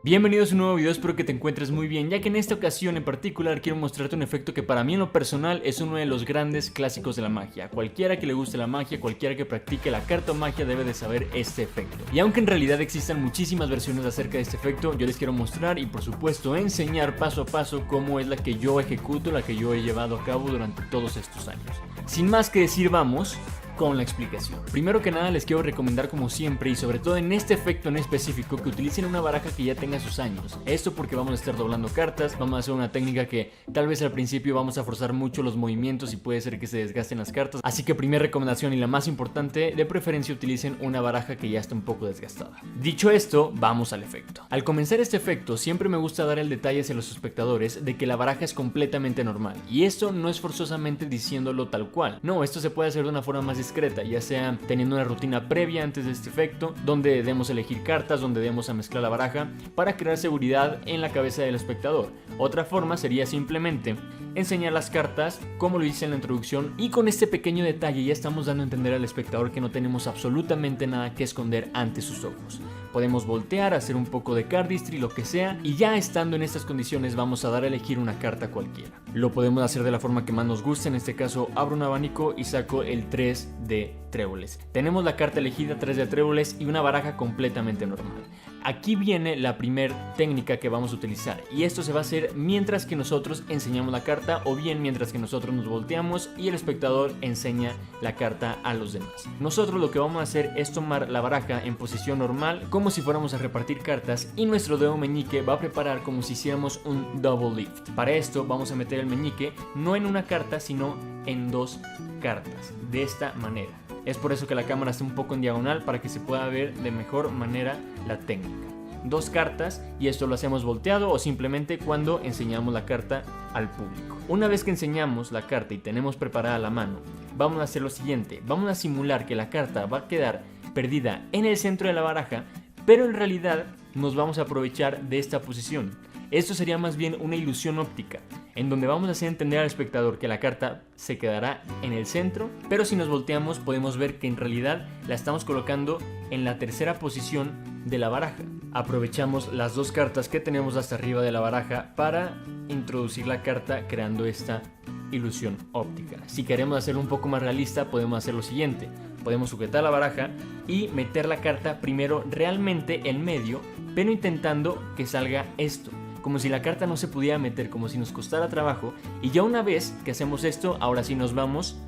Bienvenidos a un nuevo video, espero que te encuentres muy bien, ya que en esta ocasión en particular quiero mostrarte un efecto que para mí en lo personal es uno de los grandes clásicos de la magia. Cualquiera que le guste la magia, cualquiera que practique la cartomagia debe de saber este efecto. Y aunque en realidad existan muchísimas versiones acerca de este efecto, yo les quiero mostrar y por supuesto enseñar paso a paso cómo es la que yo ejecuto, la que yo he llevado a cabo durante todos estos años. Sin más que decir, vamos con la explicación. Primero que nada les quiero recomendar, como siempre y sobre todo en este efecto en específico, que utilicen una baraja que ya tenga sus años. Esto porque vamos a estar doblando cartas, vamos a hacer una técnica que tal vez al principio vamos a forzar mucho los movimientos y puede ser que se desgasten las cartas, así que primera recomendación y la más importante, de preferencia utilicen una baraja que ya está un poco desgastada. Dicho esto, vamos al efecto. Al comenzar este efecto siempre me gusta dar el detalle hacia los espectadores de que la baraja es completamente normal, y esto no es forzosamente diciéndolo tal cual, no, esto se puede hacer de una forma más discreta, ya sea teniendo una rutina previa antes de este efecto, donde debemos elegir cartas, donde debemos mezclar la baraja para crear seguridad en la cabeza del espectador. Otra forma sería simplemente enseñar las cartas como lo hice en la introducción, y con este pequeño detalle ya estamos dando a entender al espectador que no tenemos absolutamente nada que esconder ante sus ojos. Podemos voltear, hacer un poco de cardistry, lo que sea, y ya estando en estas condiciones vamos a dar a elegir una carta cualquiera. Lo podemos hacer de la forma que más nos guste, en este caso abro un abanico y saco el 3 de tréboles. Tenemos la carta elegida, 3 de tréboles y una baraja completamente normal. Aquí viene la primera técnica que vamos a utilizar, y esto se va a hacer mientras que nosotros enseñamos la carta, o bien mientras que nosotros nos volteamos y el espectador enseña la carta a los demás. Nosotros lo que vamos a hacer es tomar la baraja en posición normal, como si fuéramos a repartir cartas, y nuestro dedo meñique va a preparar como si hiciéramos un double lift. Para esto vamos a meter el meñique no en una carta, sino en dos cartas, de esta manera. Es por eso que la cámara está un poco en diagonal, para que se pueda ver de mejor manera la técnica. Dos cartas, y esto lo hacemos volteado o simplemente cuando enseñamos la carta al público. Una vez que enseñamos la carta y tenemos preparada la mano, vamos a hacer lo siguiente. Vamos a simular que la carta va a quedar perdida en el centro de la baraja, pero en realidad nos vamos a aprovechar de esta posición. Esto sería más bien una ilusión óptica, en donde vamos a hacer entender al espectador que la carta se quedará en el centro, pero si nos volteamos podemos ver que en realidad la estamos colocando en la tercera posición de la baraja. Aprovechamos las dos cartas que tenemos hasta arriba de la baraja para introducir la carta, creando esta ilusión óptica. Si queremos hacerlo un poco más realista, podemos hacer lo siguiente. Podemos sujetar la baraja y meter la carta primero realmente en medio, pero intentando que salga esto, como si la carta no se pudiera meter, como si nos costara trabajo. Y ya una vez que hacemos esto, ahora sí nos vamos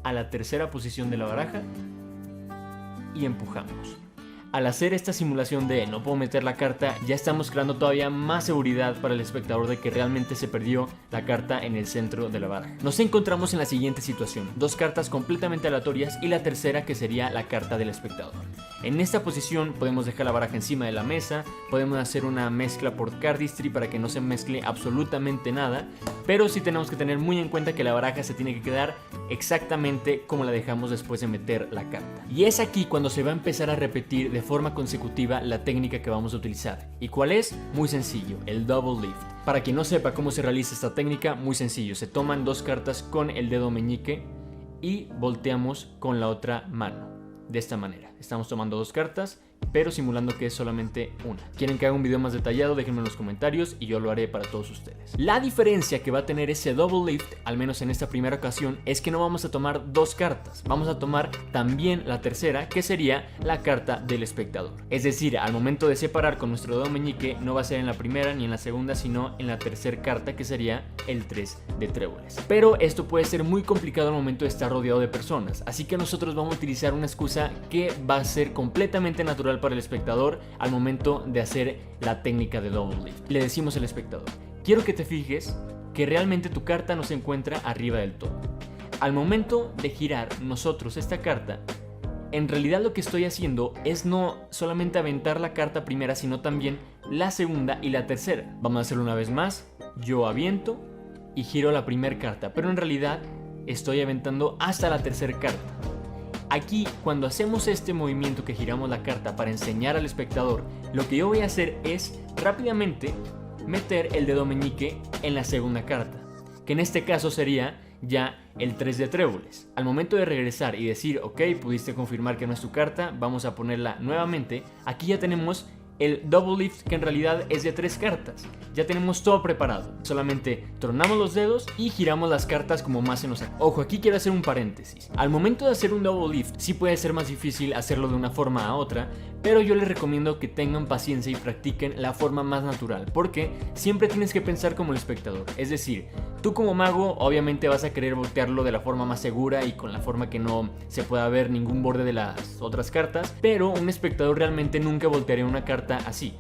a la tercera posición de la baraja y empujamos. Al hacer esta simulación de no puedo meter la carta, ya estamos creando todavía más seguridad para el espectador de que realmente se perdió la carta en el centro de la baraja. Nos encontramos en la siguiente situación: dos cartas completamente aleatorias y la tercera, que sería la carta del espectador. En esta posición podemos dejar la baraja encima de la mesa, podemos hacer una mezcla por cardistry para que no se mezcle absolutamente nada, pero sí tenemos que tener muy en cuenta que la baraja se tiene que quedar exactamente como la dejamos después de meter la carta. Y es aquí cuando se va a empezar a repetir de forma consecutiva la técnica que vamos a utilizar. ¿Y cuál es? Muy sencillo, el double lift. Para quien no sepa cómo se realiza esta técnica, muy sencillo. Se toman dos cartas con el dedo meñique y volteamos con la otra mano. De esta manera, estamos tomando dos cartas, pero simulando que es solamente una. ¿Quieren que haga un video más detallado? Déjenme en los comentarios y yo lo haré para todos ustedes. La diferencia que va a tener ese double lift, al menos en esta primera ocasión, es que no vamos a tomar dos cartas, vamos a tomar también la tercera, que sería la carta del espectador. Es decir, al momento de separar con nuestro dedo meñique, no va a ser en la primera ni en la segunda, sino en la tercera carta, que sería el 3 de tréboles. Pero esto puede ser muy complicado al momento de estar rodeado de personas, así que nosotros vamos a utilizar una excusa que va a ser completamente natural para el espectador al momento de hacer la técnica de double lift. Le decimos al espectador: quiero que te fijes que realmente tu carta no se encuentra arriba del todo. Al momento de girar nosotros esta carta, en realidad lo que estoy haciendo es no solamente aventar la carta primera, sino también la segunda y la tercera. Vamos a hacerlo una vez más. Yo aviento y giro la primera carta, pero en realidad estoy aventando hasta la tercera carta. Aquí, cuando hacemos este movimiento que giramos la carta para enseñar al espectador, lo que yo voy a hacer es rápidamente meter el dedo meñique en la segunda carta, que en este caso sería ya el 3 de tréboles. Al momento de regresar y decir ok, pudiste confirmar que no es tu carta, vamos a ponerla nuevamente. Aquí ya tenemos el Double Lift, que en realidad es de 3 cartas. Ya tenemos todo preparado, solamente tronamos los dedos y giramos las cartas como más se nos acaba. Ojo, aquí quiero hacer un paréntesis. Al momento de hacer un Double Lift sí puede ser más difícil hacerlo de una forma a otra, pero yo les recomiendo que tengan paciencia y practiquen la forma más natural, porque siempre tienes que pensar como el espectador. Es decir, tú como mago obviamente vas a querer voltearlo de la forma más segura y con la forma que no se pueda ver ningún borde de las otras cartas, pero un espectador realmente nunca voltearía una carta así.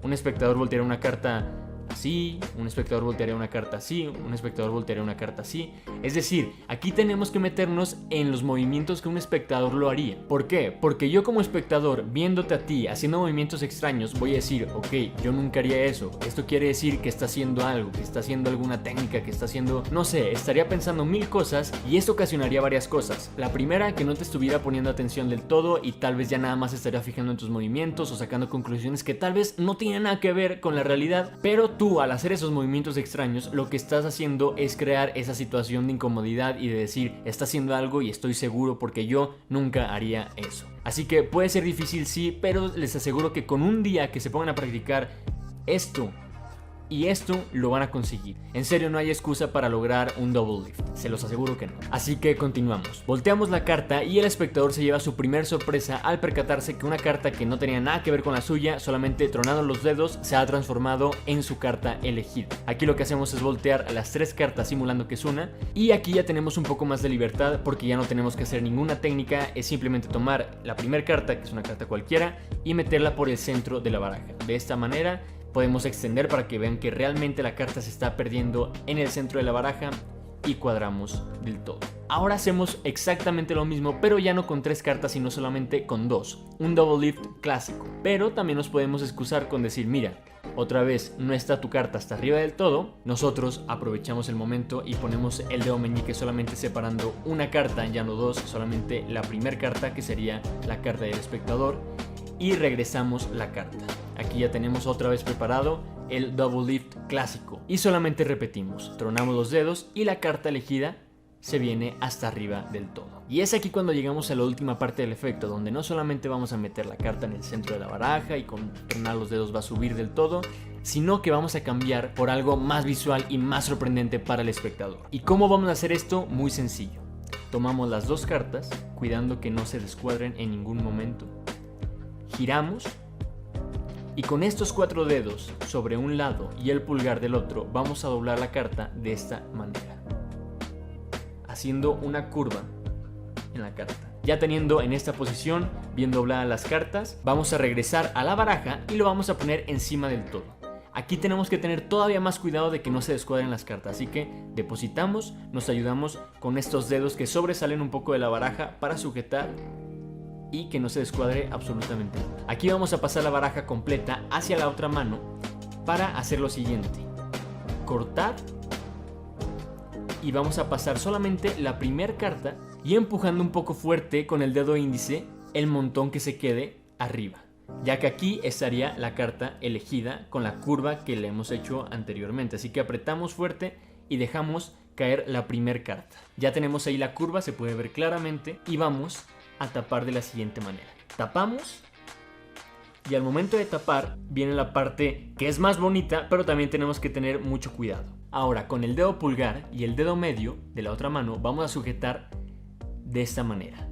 Un espectador voltearía una carta así, un espectador voltearía una carta así, un espectador voltearía una carta así. Es decir, aquí tenemos que meternos en los movimientos que un espectador lo haría. ¿Por qué? Porque yo como espectador, viéndote a ti haciendo movimientos extraños, voy a decir, ok, yo nunca haría eso. Esto quiere decir que está haciendo algo, que está haciendo alguna técnica, que está haciendo, no sé, estaría pensando mil cosas y esto ocasionaría varias cosas. La primera, que no te estuviera poniendo atención del todo y tal vez ya nada más estaría fijando en tus movimientos o sacando conclusiones que tal vez no tienen nada que ver con la realidad, pero tú al hacer esos movimientos extraños lo que estás haciendo es crear esa situación de incomodidad y de decir, está haciendo algo y estoy seguro porque yo nunca haría eso. Así que puede ser difícil, sí, pero les aseguro que con un día que se pongan a practicar esto y esto lo van a conseguir. En serio, no hay excusa para lograr un Double Lift, se los aseguro que no. Así que continuamos. Volteamos la carta y el espectador se lleva su primer sorpresa al percatarse que una carta que no tenía nada que ver con la suya, solamente tronando los dedos, se ha transformado en su carta elegida. Aquí lo que hacemos es voltear las 3 cartas simulando que es una, y aquí ya tenemos un poco más de libertad porque ya no tenemos que hacer ninguna técnica, es simplemente tomar la primera carta, que es una carta cualquiera, y meterla por el centro de la baraja. De esta manera podemos extender para que vean que realmente la carta se está perdiendo en el centro de la baraja y cuadramos del todo. Ahora hacemos exactamente lo mismo, pero ya no con 3 cartas, sino solamente con 2. Un Double Lift clásico. Pero también nos podemos excusar con decir, mira, otra vez no está tu carta hasta arriba del todo. Nosotros aprovechamos el momento y ponemos el dedo meñique solamente separando una carta, ya no 2, solamente la primera carta, que sería la carta del espectador, y regresamos la carta. Aquí ya tenemos otra vez preparado el Double Lift clásico y solamente repetimos, tronamos los dedos y la carta elegida se viene hasta arriba del todo. Y es aquí cuando llegamos a la última parte del efecto, donde no solamente vamos a meter la carta en el centro de la baraja y con tronar los dedos va a subir del todo, sino que vamos a cambiar por algo más visual y más sorprendente para el espectador. ¿Y cómo vamos a hacer esto? Muy sencillo. Tomamos las 2 cartas, cuidando que no se descuadren en ningún momento. Giramos y con estos 4 dedos sobre un lado y el pulgar del otro vamos a doblar la carta de esta manera, haciendo una curva en la carta. Ya teniendo en esta posición bien dobladas las cartas, vamos a regresar a la baraja y lo vamos a poner encima del todo. Aquí tenemos que tener todavía más cuidado de que no se descuadren las cartas, así que depositamos, nos ayudamos con estos dedos que sobresalen un poco de la baraja para sujetar y que no se descuadre absolutamente nada. Aquí vamos a pasar la baraja completa hacia la otra mano para hacer lo siguiente: cortar, y vamos a pasar solamente la primera carta y empujando un poco fuerte con el dedo índice el montón que se quede arriba, ya que aquí estaría la carta elegida con la curva que le hemos hecho anteriormente. Así que apretamos fuerte y dejamos caer la primera carta. Ya tenemos ahí la curva, se puede ver claramente, y vamos a tapar de la siguiente manera. Tapamos y al momento de tapar viene la parte que es más bonita, pero también tenemos que tener mucho cuidado. Ahora con el dedo pulgar y el dedo medio de la otra mano vamos a sujetar de esta manera.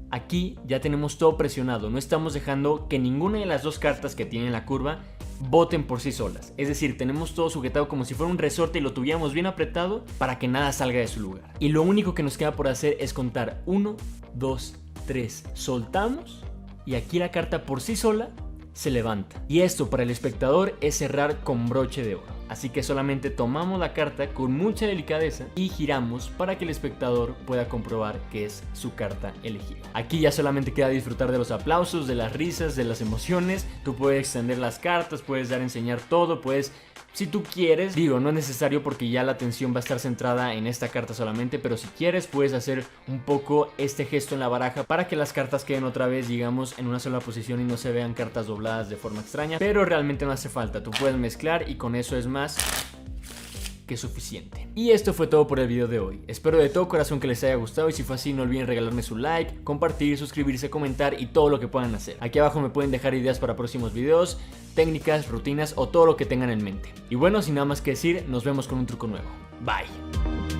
Aquí ya tenemos todo presionado, no estamos dejando que ninguna de las 2 cartas que tienen la curva boten por sí solas. Es decir, tenemos todo sujetado como si fuera un resorte y lo tuviéramos bien apretado para que nada salga de su lugar. Y lo único que nos queda por hacer es contar 1, 2, 3, soltamos y aquí la carta por sí sola se levanta. Y esto para el espectador es cerrar con broche de oro. Así que solamente tomamos la carta con mucha delicadeza y giramos para que el espectador pueda comprobar que es su carta elegida. Aquí ya solamente queda disfrutar de los aplausos, de las risas, de las emociones. Tú puedes extender las cartas, puedes dar a enseñar todo, puedes, si tú quieres, digo, no es necesario porque ya la atención va a estar centrada en esta carta solamente, pero si quieres puedes hacer un poco este gesto en la baraja para que las cartas queden otra vez, digamos, en una sola posición y no se vean cartas dobladas de forma extraña, pero realmente no hace falta, tú puedes mezclar y con eso es más que suficiente. Y esto fue todo por el video de hoy. Espero de todo corazón que les haya gustado y si fue así no olviden regalarme su like, compartir, suscribirse, comentar y todo lo que puedan hacer. Aquí abajo me pueden dejar ideas para próximos videos, técnicas, rutinas o todo lo que tengan en mente. Y bueno, sin nada más que decir, nos vemos con un truco nuevo. Bye.